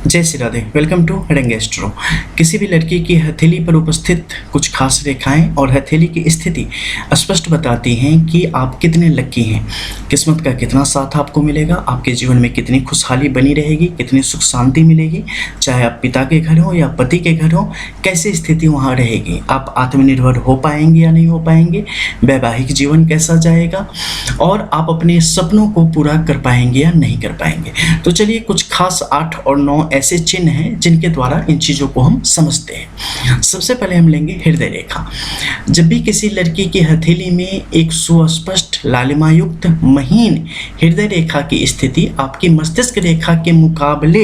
जय Shri Radhe. Welcome to रंग astro. किसी भी लड़की की हथेली पर उपस्थित कुछ खास रेखाएं और हथेली की स्थिति स्पष्ट बताती हैं कि आप कितने लकी हैं, किस्मत का कितना साथ आपको मिलेगा, आपके जीवन में कितनी खुशहाली बनी रहेगी, कितनी सुख शांति मिलेगी, चाहे आप पिता के घर हो या पति के घर हो, कैसी स्थिति वहाँ रहेगी, आप आत्मनिर्भर हो पाएंगे या नहीं हो पाएंगे, वैवाहिक जीवन कैसा जाएगा और आप अपने सपनों को पूरा कर पाएंगे या नहीं कर पाएंगे। तो चलिए कुछ खास 8 और 9 ऐसे चिन्ह हैं जिनके द्वारा इन चीज़ों को हम समझते हैं। सबसे पहले हम लेंगे हृदय रेखा। जब भी किसी लड़की की हथेली में एक सुस्पष्ट लालिमायुक्त महीन हृदय रेखा की स्थिति आपकी मस्तिष्क रेखा के मुकाबले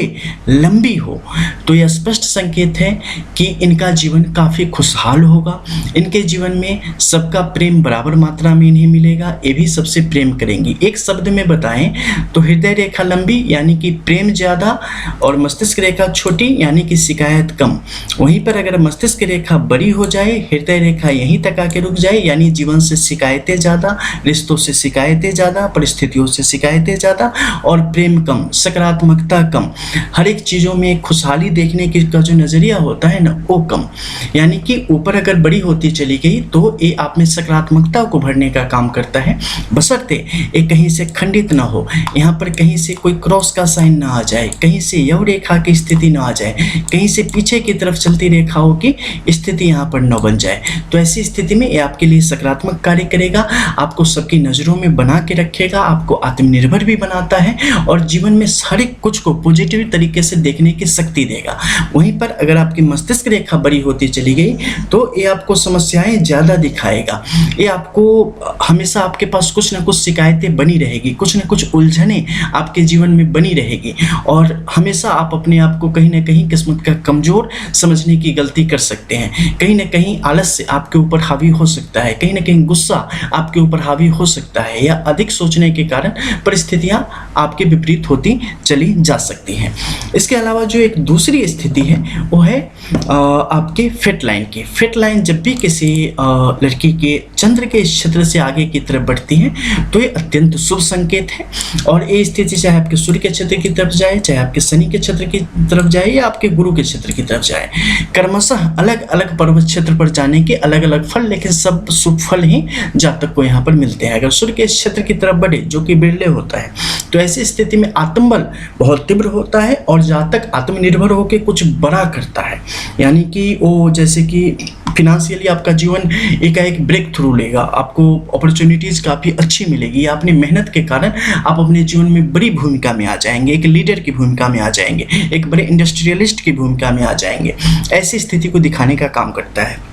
लंबी हो तो यह स्पष्ट संकेत है कि इनका जीवन काफ़ी खुशहाल होगा। इनके जीवन में सबका प्रेम बराबर मात्रा में इन्हें मिलेगा, ये भी सबसे प्रेम करेंगी। एक शब्द में बताएं तो हृदय रेखा लंबी यानी कि प्रेम ज़्यादा और मस्तिष्क रेखा छोटी यानी कि शिकायत कम। वहीं पर अगर मस्तिष्क रेखा बड़ी हो जाए, हृदय रेखा यहीं तक आके रुक जाए यानी जीवन से शिकायतें ज़्यादा, रिश्तों से शिकायतें ज़्यादा, परिस्थितियों से शिकायतें ज़्यादा और प्रेम कम, सकारात्मकता कम, हर एक चीज़ों में खुशहाली देखने की का जो नज़रिया होता है ना वो कम, यानी कि ऊपर अगर बड़ी होती चली गई तो ये आप में सकारात्मकता को भरने का काम करता है, बशर्ते ये कहीं से खंडित ना हो, यहाँ पर कहीं से कोई क्रॉस का साइन ना आ जाए, कहीं से यव रेखा की स्थिति ना आ जाए, कहीं से पीछे की तरफ चलती रेखाओं की स्थिति यहाँ पर न बन जाए। तो ऐसी स्थिति में ये आपके लिए सकारात्मक कार्य करेगा, आपको सबकी नज़रों में बना के रखेगा, आपको आत्मनिर्भर भी बनाता है और जीवन में हर एक कुछ को पॉजिटिव तरीके से देखने की शक्ति देगा। वहीं पर अगर आपकी मस्तिष्क रेखा बड़ी होती चली गई तो ये आपको समस्याएं ज़्यादा दिखाएगा, ये आपको हमेशा आपके पास कुछ ना कुछ शिकायतें बनी रहेगी, कुछ ना कुछ उलझनें आपके जीवन में बनी रहेगी और हमेशा आप अपने आप को कहीं ना कहीं किस्मत का कमज़ोर समझने की गलती कर सकते हैं। कहीं ना कहीं आलस्य आपके ऊपर हावी हो सकता है, कहीं ना कहीं गुस्सा आपके ऊपर हावी हो सकता है या अधिक सोचने के कारण परिस्थितियां आपके विपरीत होती चली जा सकती हैं। इसके अलावा जो एक दूसरी स्थिति है वो है आपके फेट लाइन की। फेट लाइन जब भी किसी लड़की के चंद्र के क्षेत्र से आगे की तरफ बढ़ती है तो ये अत्यंत शुभ संकेत है और ये स्थिति चाहे आपके सूर्य के क्षेत्र की तरफ जाए, चाहे आपके शनि के क्षेत्र की तरफ जाए या आपके गुरु के क्षेत्र की तरफ जाए, क्रमशः अलग अलग पर्वत क्षेत्र पर जाने के अलग अलग फल, लेकिन सब शुभ फल ही जातक को यहाँ पर मिलते हैं। अगर सूर्य के क्षेत्र की तरफ बढ़े जो कि बिरले होता है तो ऐसी स्थिति में आत्मबल बहुत तीव्र होता है और जातक आत्मनिर्भर होकर कुछ बड़ा करता है, यानी कि वो जैसे कि फिनेंशियली आपका जीवन एकाएक ब्रेक थ्रू लेगा, आपको अपॉर्चुनिटीज़ काफ़ी अच्छी मिलेगी, या अपनी मेहनत के कारण आप अपने जीवन में बड़ी भूमिका में आ जाएंगे, एक लीडर की भूमिका में आ जाएंगे, एक बड़े इंडस्ट्रियलिस्ट की भूमिका में आ जाएंगे। ऐसी स्थिति को दिखाने का काम करता है।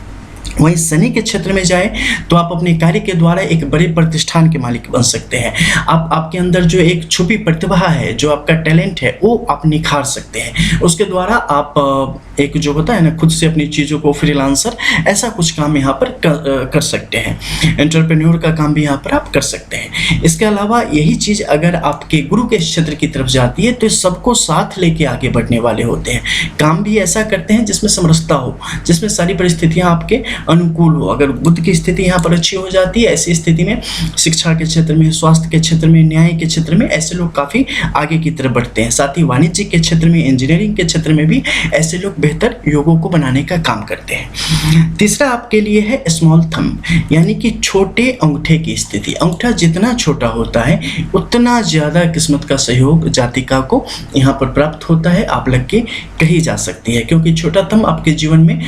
वहीं शनि के क्षेत्र में जाए तो आप अपने कार्य के द्वारा एक बड़े प्रतिष्ठान के मालिक बन सकते हैं। आप आपके अंदर जो एक छुपी प्रतिभा है, जो आपका टैलेंट है, वो आप निखार सकते हैं। उसके द्वारा आप एक जो होता है ना खुद से अपनी चीज़ों को फ्रीलांसर ऐसा कुछ काम यहाँ पर कर सकते हैं। एंटरप्रेन्योर का काम भी यहाँ पर आप कर सकते हैं। इसके अलावा यही चीज़ अगर आपके गुरु के क्षेत्र की तरफ जाती है तो सबको साथ लेके आगे बढ़ने वाले होते हैं। काम भी ऐसा करते हैं जिसमें समरसता हो, जिसमें सारी परिस्थितियाँ आपके अनुकूल हो। अगर बुद्ध की स्थिति यहाँ पर अच्छी हो जाती है, ऐसी स्थिति में शिक्षा के क्षेत्र में, स्वास्थ्य के क्षेत्र में, न्याय के क्षेत्र में ऐसे लोग काफ़ी आगे की तरफ बढ़ते हैं। साथ ही वाणिज्य के क्षेत्र में, इंजीनियरिंग के क्षेत्र में भी ऐसे लोग बेहतर योगों को बनाने का काम करते हैं। तीसरा आपके लिए है स्मॉल थंब, यानी कि छोटे अंगूठे की स्थिति। अंगूठा जितना छोटा होता है उतना ज़्यादा किस्मत का सहयोग जातिका को यहाँ पर प्राप्त होता है, आप लग के कही जा सकती है, क्योंकि छोटा थंब आपके जीवन में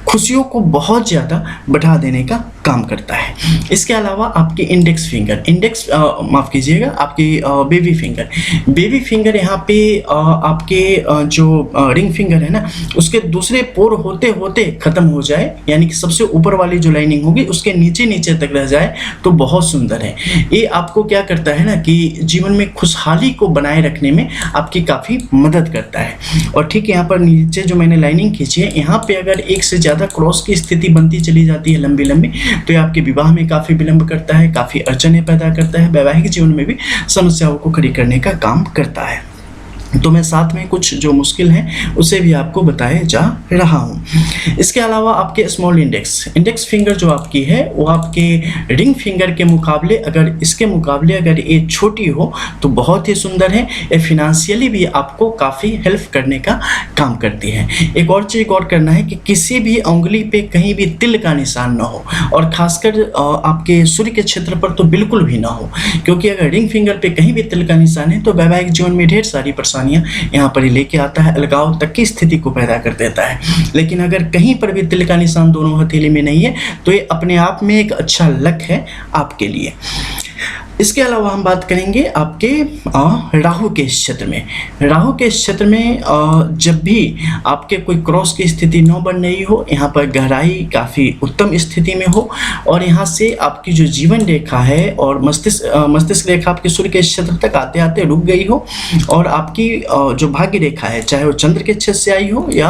खुशियों को बहुत ज़्यादा बढ़ा देने का काम करता है। इसके अलावा आपके इंडेक्स फिंगर, माफ़ कीजिएगा, आपकी बेबी फिंगर यहाँ पे आपके जो रिंग फिंगर है ना उसके दूसरे पोर होते होते ख़त्म हो जाए, यानी कि सबसे ऊपर वाली जो लाइनिंग होगी उसके नीचे नीचे तक रह जाए तो बहुत सुंदर है। ये आपको क्या करता है ना कि जीवन में खुशहाली को बनाए रखने में आपकी काफ़ी मदद करता है। और ठीक यहाँ पर नीचे जो मैंने लाइनिंग खींची है, यहाँ पे अगर एक से ज़्यादा क्रॉस की स्थिति बनती चली जाती है लंबी लंबी तो ये आपके विवाह में काफ़ी विलंब करता है, काफ़ी अड़चनें पैदा करता है, वैवाहिक जीवन में भी समस्याओं को खड़ी करने का काम करता है। तो मैं साथ में कुछ जो मुश्किल हैं उसे भी आपको बताए जा रहा हूँ। इसके अलावा आपके स्मॉल इंडेक्स फिंगर जो आपकी है वो आपके रिंग फिंगर के मुकाबले अगर ये छोटी हो तो बहुत ही सुंदर है। ये फिनेंशियली भी आपको काफ़ी हेल्प करने का काम करती है। एक और चीज़ गौर करना है कि किसी भी उंगली पे कहीं भी तिल का निशान ना हो, और खासकर आपके सूर्य के क्षेत्र पर तो बिल्कुल भी ना हो, क्योंकि अगर रिंग फिंगर पे कहीं भी तिल का निशान है तो वैवाहिक जीवन में ढेर सारी परेशानियां यहाँ पर ही लेके आता है, अलगाव तक की स्थिति को पैदा कर देता है। लेकिन अगर कहीं पर भी तिल का निशान दोनों हथेली में नहीं है तो ये अपने आप में एक अच्छा लक है आपके लिए। इसके अलावा हम बात करेंगे आपके राहु के क्षेत्र में जब भी आपके कोई क्रॉस की स्थिति न बन रही हो, यहाँ पर गहराई काफ़ी उत्तम स्थिति में हो, और यहाँ से आपकी जो जीवन रेखा है और मस्तिष्क रेखा आपके सूर्य के क्षेत्र तक आते आते रुक गई हो, और आपकी जो भाग्य रेखा है चाहे वो चंद्र के क्षेत्र से आई हो या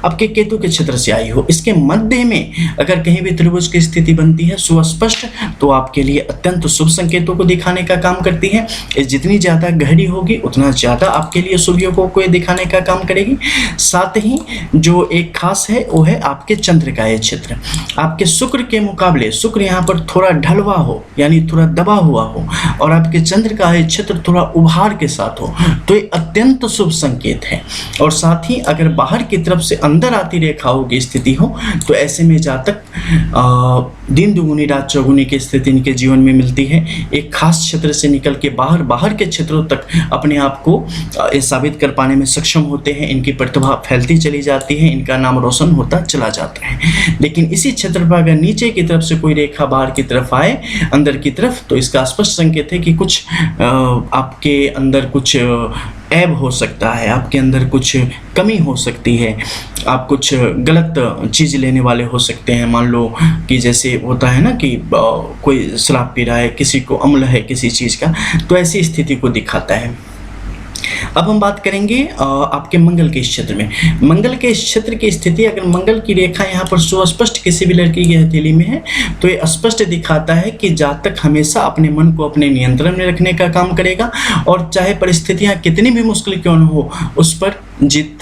आपके केतु के क्षेत्र से आई हो, इसके मध्य में अगर कहीं भी त्रिभुज की स्थिति बनती है सुस्पष्ट, तो आपके लिए अत्यंत शुभ संकेतों को दिखाने का काम करती है। ये जितनी ज़्यादा गहरी होगी उतना ज़्यादा आपके लिए शुभ योगों को दिखाने का काम करेगी। साथ ही जो एक खास है वो है आपके चंद्र का ये क्षेत्र। आपके शुक्र के मुकाबले शुक्र यहाँ पर थोड़ा ढलवा हो, यानी थोड़ा दबा हुआ हो, और आपके चंद्र का ये क्षेत्र थोड़ा उभार के साथ हो, तो ये अत्यंत शुभ संकेत है। और साथ ही अगर बाहर की तरफ से अंदर आती रेखाओं की स्थिति हो तो ऐसे में जातक दिन दुगुनी रात चौगुनी की स्थिति इनके जीवन में मिलती है। एक खास क्षेत्र से निकल के बाहर के क्षेत्रों तक अपने आप को साबित कर पाने में सक्षम होते हैं। इनकी प्रतिभा फैलती चली जाती है, इनका नाम रोशन होता चला जाता है। लेकिन इसी क्षेत्र पर अगर नीचे की तरफ से कोई रेखा बाहर की तरफ आए अंदर की तरफ, तो इसका स्पष्ट संकेत है कि कुछ आपके अंदर कुछ ऐब हो सकता है, आपके अंदर कुछ कमी हो सकती है, आप कुछ गलत चीज़ लेने वाले हो सकते हैं। मान लो कि जैसे होता है ना कि कोई शराब पी रहा है, किसी को अम्ल है किसी चीज़ का, तो ऐसी स्थिति को दिखाता है। अब हम बात करेंगे आपके मंगल के क्षेत्र में। मंगल के क्षेत्र की स्थिति, अगर मंगल की रेखा यहाँ पर सुस्पष्ट किसी भी लड़की की हथेली में है तो ये स्पष्ट दिखाता है कि जातक हमेशा अपने मन को अपने नियंत्रण में रखने का काम करेगा, और चाहे परिस्थितियाँ कितनी भी मुश्किल क्यों न हो उस पर जीत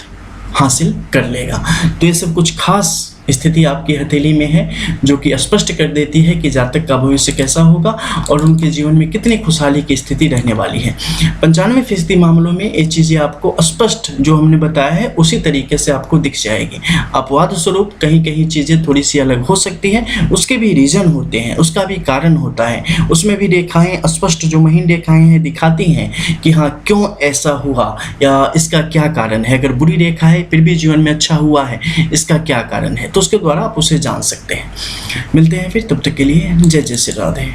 हासिल कर लेगा। तो ये सब कुछ खास स्थिति आपकी हथेली में है जो कि स्पष्ट कर देती है कि जातक का भविष्य कैसा होगा और उनके जीवन में कितनी खुशहाली की स्थिति रहने वाली है। 95% मामलों में ये चीज़ें आपको स्पष्ट जो हमने बताया है उसी तरीके से आपको दिख जाएगी। अपवाद स्वरूप कहीं कहीं चीज़ें थोड़ी सी अलग हो सकती हैं, उसके भी रीज़न होते हैं, उसका भी कारण होता है। उसमें भी रेखाएं स्पष्ट जो महीन रेखाएं हैं दिखाती हैं कि हाँ क्यों ऐसा हुआ या इसका क्या कारण है। अगर बुरी रेखा है फिर भी जीवन में अच्छा हुआ है, इसका क्या कारण है, तो उसके द्वारा आप उसे जान सकते हैं। मिलते हैं फिर, तब तक के लिए जय जय श्री राधे।